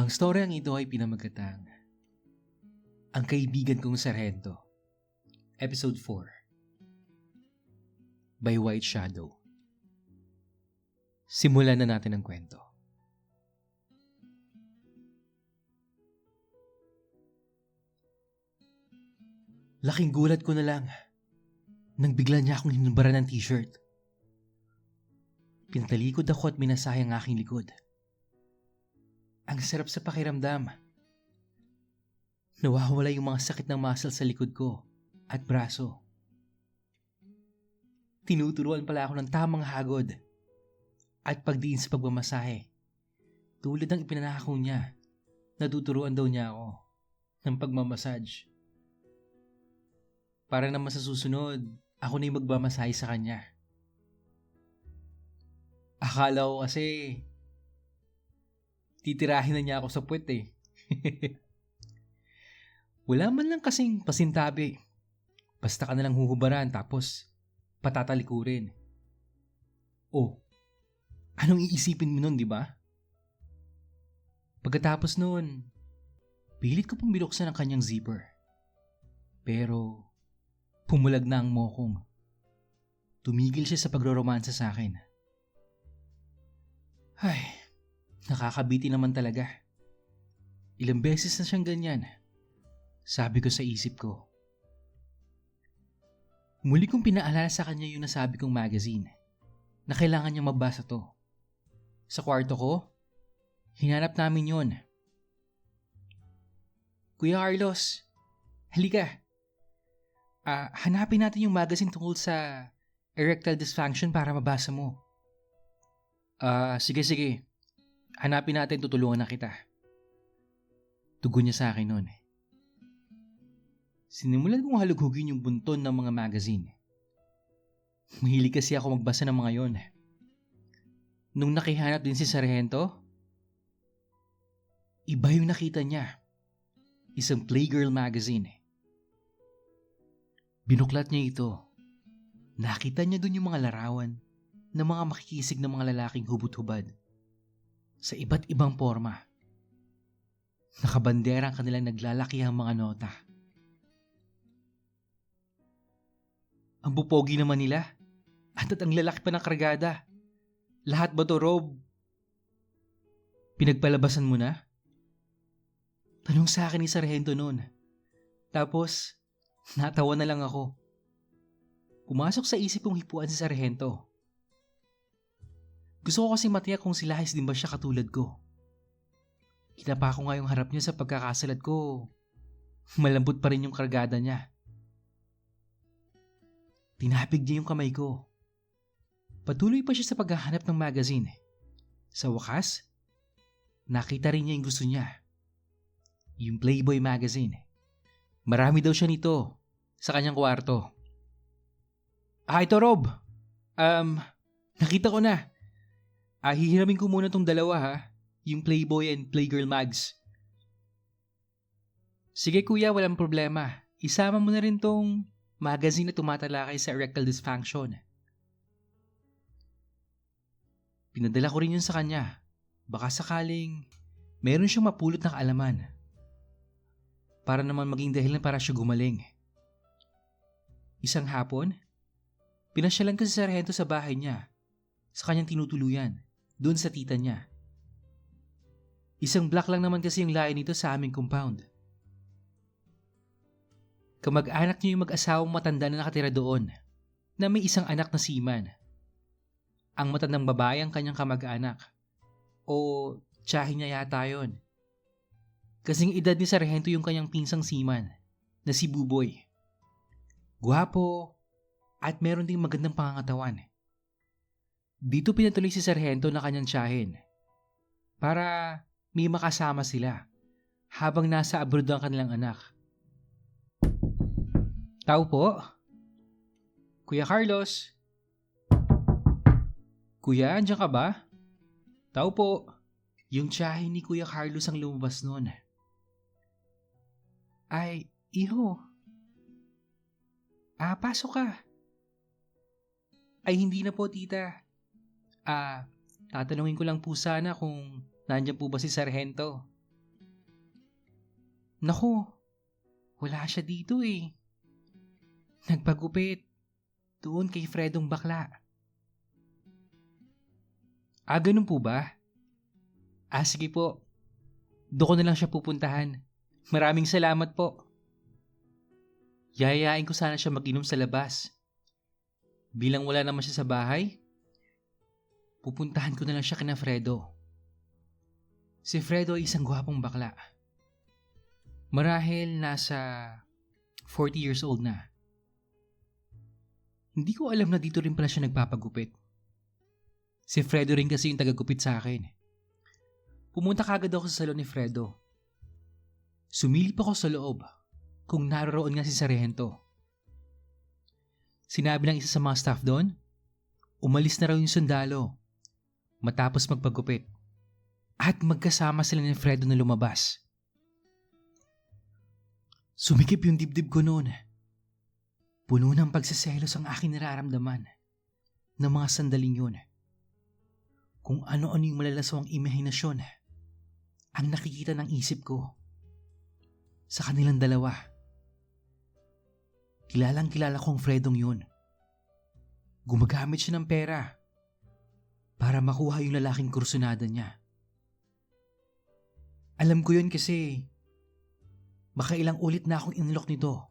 Ang storyang ito ay pinamagatang Ang Kaibigan Kong Sarhento, Episode 4 by White Shadow. Simulan na natin ang kwento. Laking gulat ko na lang nang bigla niya akong hinumbaran ng t-shirt. Pinatalikod ako at minasahe ang aking likod. Ang sarap sa pakiramdam. Nawawala yung mga sakit ng muscle sa likod ko at braso. Tinuturuan pala ako ng tamang hagod at pagdiin sa pagmamasahe. Tulad ng ipinanakaw niya, natuturuan daw niya ako ng pagmamassage. Para naman sa susunod, ako na yung magmamasahe sa kanya. Akala ko kasi titirahin na niya ako sa puwet eh. Wala man lang kasing pasintabi. Basta ka nalang huhubaran tapos patatalikurin. Oh, anong iisipin mo nun, di ba? Pagkatapos nun, pilit ko pong binuksan ang kanyang zipper. Pero pumulag na ang mokong. Tumigil siya sa pagroromansa sa akin. Ay, nakakabiti naman talaga. Ilang beses na siyang ganyan. Sabi ko sa isip ko. Muli kong pinaalala sa kanya yung nasabi kong magazine na kailangan niya mabasa to. Sa kwarto ko, hinanap namin yon. Kuya Carlos, halika. Hanapin natin yung magazine tungkol sa erectile dysfunction para mabasa mo. Sige. Hanapin natin, tutulungan na kita. Tugon niya sa akin noon. Sinimulan kong halughugin yung bunton ng mga magazine. Mahilig kasi ako magbasa ng mga yon. Nung nakihanap din si Sargento, iba yung nakita niya. Isang Playgirl magazine. Binuklat niya ito. Nakita niya dun yung mga larawan ng mga makikisig na mga lalaking hubot-hubad sa iba't ibang forma. Nakabandera ang kanilang naglalakihang mga nota. Ang bupogi naman nila at ang lalaki pa ng kargada. Lahat ba to, Rob? Pinagpalabasan mo na? Tanong sa akin ni Sargento noon. Tapos, natawa na lang ako. Pumasok sa isip kong hipuan si Sargento. Gusto ko kasi matiyak kung silahis din ba siya katulad ko. Kinapa ko nga yung harap niya sa pagkakasalat ko. Malambot pa rin yung kargada niya. Tinapig niya yung kamay ko. Patuloy pa siya sa paghahanap ng magazine. Sa wakas, nakita rin niya yung gusto niya. Yung Playboy magazine. Marami daw siya nito sa kanyang kwarto. Ito Rob. Nakita ko na. Hihiramin ko muna tong dalawa ha. Yung Playboy and Playgirl mags. Sige kuya, walang problema. Isama mo na rin tong magazine na tumatalakay sa erectile dysfunction. Pinadala ko rin yun sa kanya. Baka sakaling meron siyang mapulot na kaalaman. Para naman maging dahilan para siya gumaling. Isang hapon, pinasyalan ko si Sargento sa bahay niya, sa kanyang tinutuluyan, doon sa tita niya. Isang block lang naman kasi yung layo nito sa aming compound. Kamag-anak niya yung mag-asawang matanda na nakatira doon, na may isang anak na seaman. Ang matandang babae ang kanyang kamag-anak, o tiyahin niya yata yun. Kasing edad ni Sargento yung kanyang pinsang seaman, na si Buboy. Gwapo, at meron ding magandang pangangatawan. Dito pinatuloy si Sargento na kanyang tiyahin, para may makasama sila, habang nasa abroad ang kanilang anak. Tao po? Kuya Carlos? Kuya, andiyan ka ba? Tao po. Yung tiyahin ni Kuya Carlos ang lumabas noon. Ay, iho. Pasok ka. Ay, hindi na po, tita. Tatanungin ko lang po sana kung nandiyan po ba si Sargento. Naku, wala siya dito eh. Nagpagupit doon kay Fredong bakla. Ganun po ba? Sige po. Doon ko na lang siya pupuntahan. Maraming salamat po. Yayayain ko sana siya mag-inom sa labas. Bilang wala naman siya sa bahay, pupuntahan ko na lang siya kina Fredo. Si Fredo ay isang gwapong bakla. Marahil nasa 40 years old na. Hindi ko alam na dito rin pala siya nagpapagupit. Si Fredo rin kasi yung tagagupit sa akin. Pumunta kagad ako sa salon ni Fredo. Sumilip ako sa loob kung naroon nga si Sargento. Sinabi ng isa sa mga staff doon, umalis na raw yung sundalo matapos magpagupit at magkasama sila ni Fredo na lumabas. Sumikip yung dibdib ko noon. Puno ng pagsiselos ang aking nararamdaman ng mga sandaling yun. Kung ano-ano yung malalaswang imahinasyon ang nakikita ng isip ko sa kanilang dalawa. Kilalang kilala kong Fredong yun. Gumagamit siya ng pera para makuha yung lalaking kursunada niya. Alam ko yun kasi makailang ulit na akong inilok nito.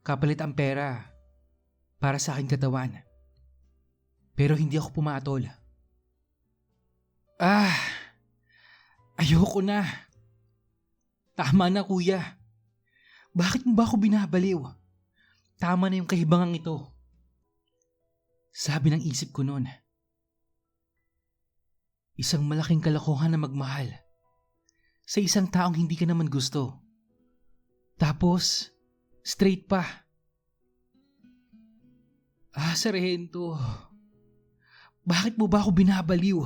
Kapalit ang pera para sa aking katawan. Pero hindi ako pumatol. Ayoko na. Tama na kuya. Bakit mo ba ako binabaliw? Tama na yung kahibangang ito. Sabi ng isip ko noon. Isang malaking kalokohan na magmahal sa isang taong hindi ka naman gusto. Tapos, straight pa. Sargento. Bakit mo ba ako binabaliw?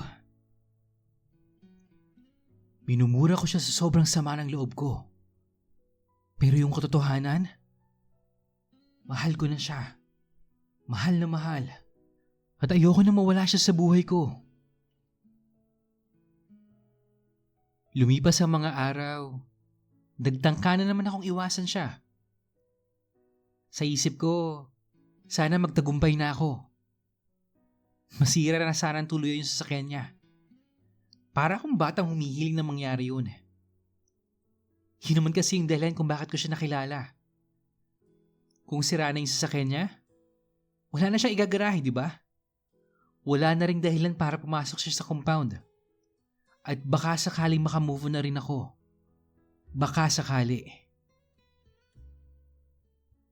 Minumura ko siya sa sobrang sama ng loob ko. Pero yung katotohanan, mahal ko na siya. Mahal na mahal. At ayoko na mawala siya sa buhay ko. Lumipas ang mga araw. Nagtangka na naman akong iwasan siya. Sa isip ko, sana magtagumpay na ako. Masira na sana ang tuluyan yung sasakyan niya. Para akong batang humihiling na mangyari yun. Yun naman kasi yung dahilan kung bakit ko siya nakilala. Kung sira na yung sasakyan niya, wala na siyang igagarahe, di ba? Wala na ring dahilan para pumasok siya sa compound. At baka sakaling makamove na rin ako. Baka sakali.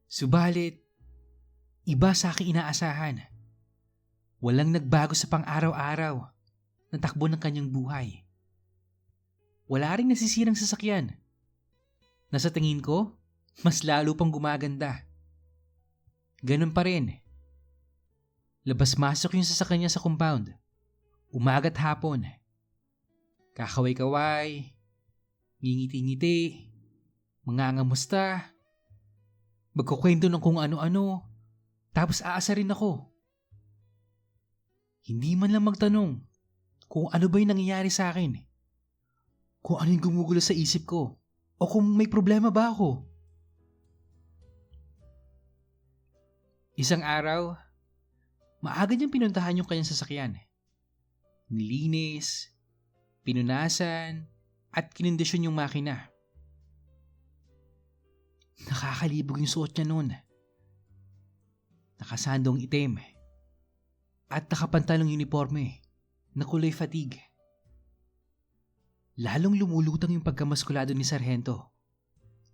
Subalit, iba sa aking inaasahan. Walang nagbago sa pang-araw-araw na takbo ng kanyang buhay. Wala ring nasisirang sasakyan. Na sa tingin ko, mas lalo pang gumaganda. Ganun pa rin. Labas-masok yung sasakyan niya sa compound. Umaga't hapon. Kakaway-kaway, ngingiti-ngiti, mangangamusta, magkukwento ng kung ano-ano, tapos aasarin ako. Hindi man lang magtanong kung ano ba yung nangyayari sa akin, kung ano yung gumugulo sa isip ko, o kung may problema ba ako. Isang araw, maaga niyang pinuntahan yung kanyang sasakyan. Nilinis, pinunasan, at kinindisyon yung makina. Nakakalibog yung suot niya noon. Nakasandong itim at nakapantalong uniforme na kulay fatigue. Lalong lumulutang yung pagkamaskulado ni Sargento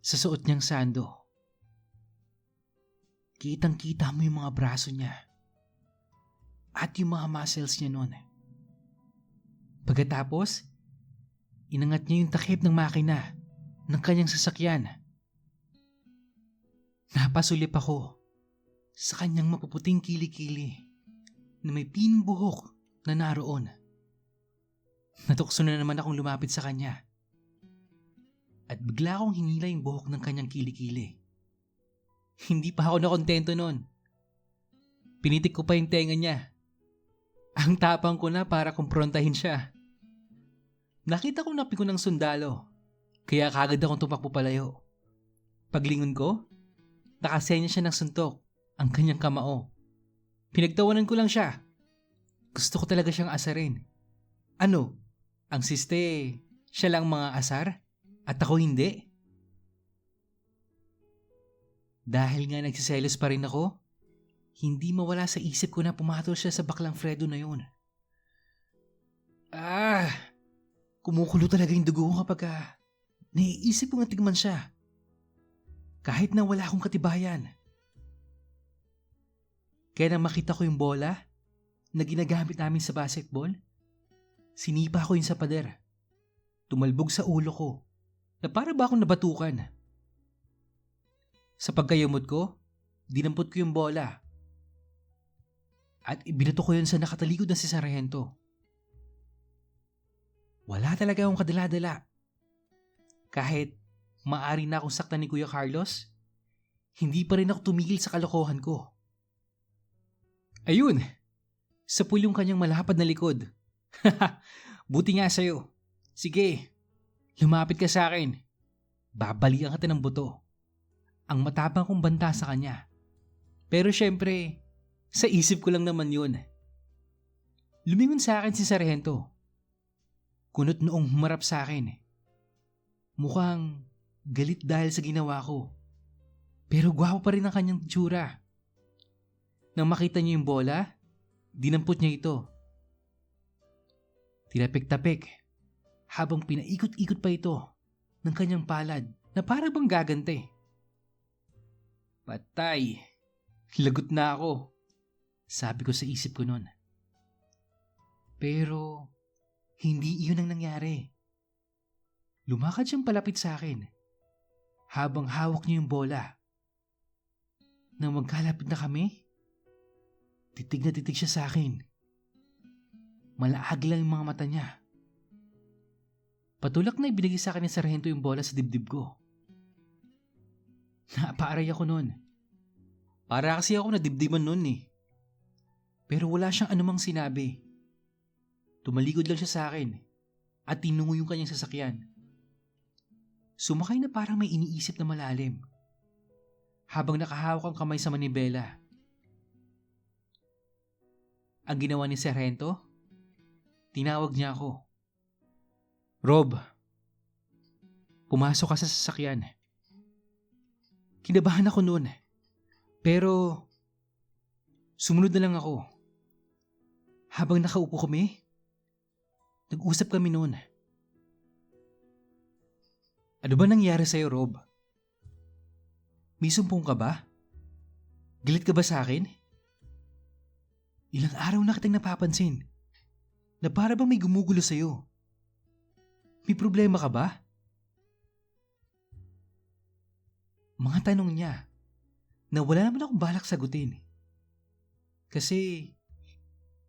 sa suot niyang sando. Kitang-kita mo yung mga braso niya at yung mga muscles niya noon. Pagkatapos, inangat niya yung takip ng makina ng kanyang sasakyan. Napasulip ako sa kanyang mapuputing kilikili na may pinbuhok na naroon. Natukso na naman akong lumapit sa kanya at bigla akong hinila yung buhok ng kanyang kilikili. Hindi pa ako nakontento noon. Pinitik ko pa yung tenga niya. Ang tapang ko na para kumprontahin siya. Nakita kong napiko ng sundalo Kaya kagad akong tumakbo palayo. Paglingon ko, nakasenya siya ng suntok ang kanyang kamao. Pinagtawanan ko lang siya. Gusto ko talaga siyang asarin. Ano? Ang siste, siya lang mga asar? At ako hindi? Dahil nga nagsiselos pa rin ako, hindi mawala sa isip ko na pumatol siya sa baklang Fredo na yun. Kumukulo talaga yung dugo ko kapag naiisip ko nga tigman siya. Kahit na wala akong katibayan. Kaya nang makita ko yung bola na ginagamit namin sa basketball, sinipa ko yun sa pader. Tumalbog sa ulo ko na para ba akong nabatukan. Sa pagkayamot ko, dinampot ko yung bola at ibinato ko yun sa nakatalikod na si Sargento. Wala talaga akong kadala-dala. Kahit maari na akong saktan ni Kuya Carlos, hindi pa rin ako tumigil sa kalokohan ko. Ayun! Sapul yung kanyang malapad na likod. Buti nga sa'yo. Sige, lumapit ka sa akin. Babalikan kita ng buto. Ang matapang kong banta sa kanya. Pero syempre, sa isip ko lang naman yun. Lumingon sa akin si Sargento. Kunot noong humarap sa akin. Mukhang galit dahil sa ginawa ko. Pero gwapo pa rin ang kanyang tsura. Nang makita niya yung bola, dinampot niya ito. Tinapik-tapik habang pinaikot-ikot pa ito ng kanyang palad na para bang gagante. Patay, lagot na ako, sabi ko sa isip ko noon. Pero hindi iyon ang nangyari. Lumakad siyang palapit sa akin habang hawak niya yung bola. Nang magkalapit na kami, titig na titig siya sa akin. Malaag lang yung mga mata niya. Patulak na ibinigay sa akin ni Sargento yung bola sa dibdib ko. Napaaray ako noon. Para kasi ako nadibdiban noon eh. Pero wala siyang anumang sinabi. Tumalikod lang siya sa akin at tinungo yung kanyang sasakyan. Sumakay na parang may iniisip na malalim habang nakahawak ang kamay sa manibela. Ang ginawa ni Sargento, tinawag niya ako. Rob, pumasok ka sa sasakyan. Kinabahan ako noon, pero sumunod na lang ako. Habang nakaupo kami, nag-usap kami noon. Ano ba nangyari sa'yo, Rob? May sumpong ka ba? Galit ka ba sa akin? Ilang araw na kitang napapansin na para bang may gumugulo sa'yo. May problema ka ba? Mga tanong niya na wala naman akong balak sagutin. Kasi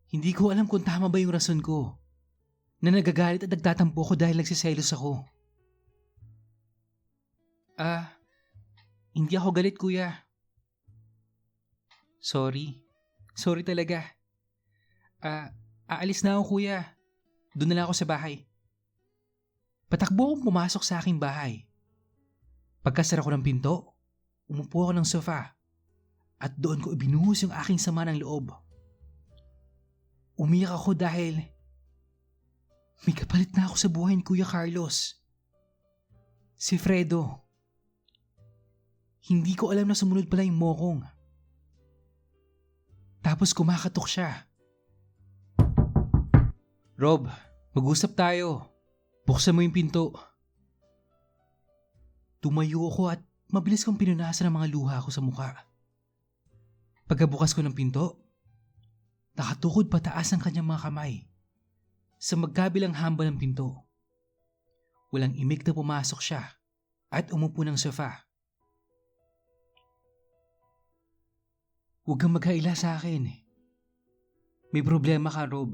hindi ko alam kung tama ba yung rason ko na nagagalit at nagtatampo ko dahil nagsiselos ako. Hindi ako galit, kuya. Sorry. Sorry talaga. Aalis na ako, kuya. Doon na lang ako sa bahay. Patakbo akong pumasok sa aking bahay. Pagkasara ko ng pinto, umupo ako ng sofa at doon ko ibinuhos yung aking sama ng loob. Umiyak ako dahil may kapalit na ako sa buhay ni Kuya Carlos. Si Fredo. Hindi ko alam na sumunod pala yung mokong. Tapos kumakatok siya. Rob, mag-usap tayo. Buksan mo yung pinto. Tumayo ako at mabilis kong pinunasan ang mga luha ko sa mukha. Pagkabukas ko ng pinto, nakatukod pataas ang kanyang mga kamay sa magkabilang hamba ng pinto. Walang imik na pumasok siya at umupo ng sofa. Huwag kang maghaila sa akin. May problema ka, Rob.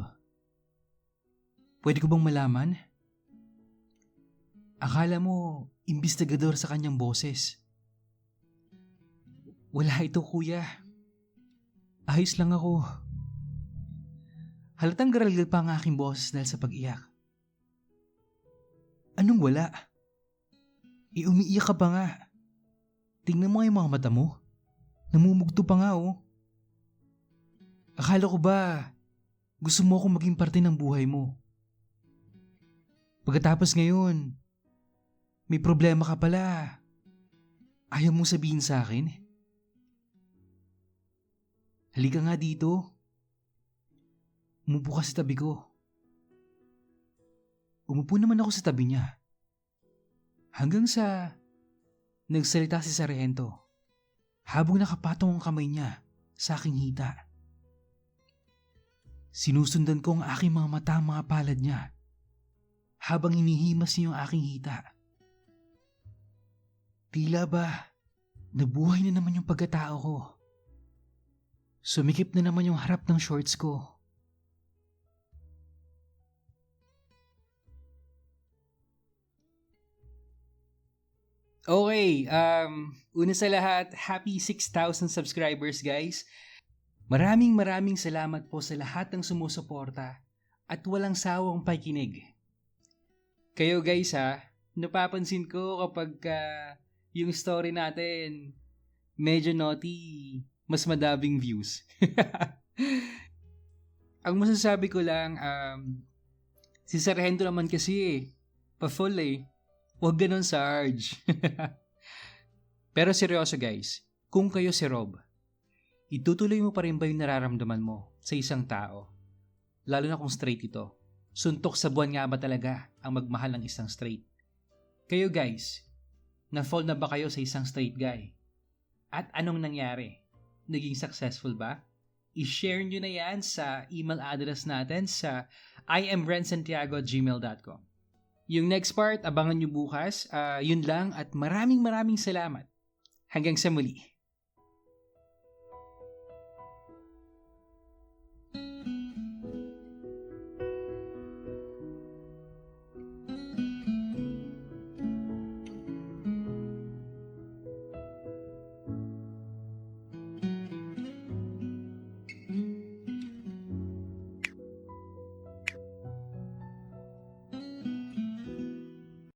Pwede ko bang malaman? Akala mo, imbestigador sa kanyang boses. Wala ito, kuya. Ayos lang ako. Halatang garalgal pa ang aking boses dahil sa pag-iyak. Anong wala? Umiiyak ka pa nga. Tingnan mo nga yung mga mata mo. Namumugto pa nga oh. Akala ko ba gusto mo akong maging parte ng buhay mo? Pagkatapos ngayon, may problema ka pala. Ayaw mong sabihin sa akin? Halika nga dito. Umupo ka sa tabi ko. Umupo naman ako sa tabi niya. Hanggang sa nagsalita si Sargento habang nakapatong ang kamay niya sa aking hita. Sinusundan ko ang aking mga mata, mga palad niya habang hinihimas niya yung aking hita. Tila ba nabuhay na naman yung pagkatao ko. Sumikip na naman yung harap ng shorts ko. Okay, una sa lahat, happy 6,000 subscribers guys. Maraming salamat po sa lahat ng sumusuporta at walang sawang pakikinig. Kayo guys napapansin ko kapag yung story natin medyo naughty, mas madaming views. Ang masasabi ko lang, si Sargento naman kasi pa-full Huwag ganun, Sarge. Pero seryoso guys, kung kayo si Rob, itutuloy mo pa rin ba yung nararamdaman mo sa isang tao? Lalo na kung straight ito. Suntok sa buwan nga ba talaga ang magmahal ng isang straight? Kayo guys, na-fall na ba kayo sa isang straight guy? At anong nangyari? Naging successful ba? I-share nyo na yan sa email address natin sa imrensantiago@gmail.com. Yung next part, abangan nyo bukas. Yun lang at maraming salamat. Hanggang sa muli.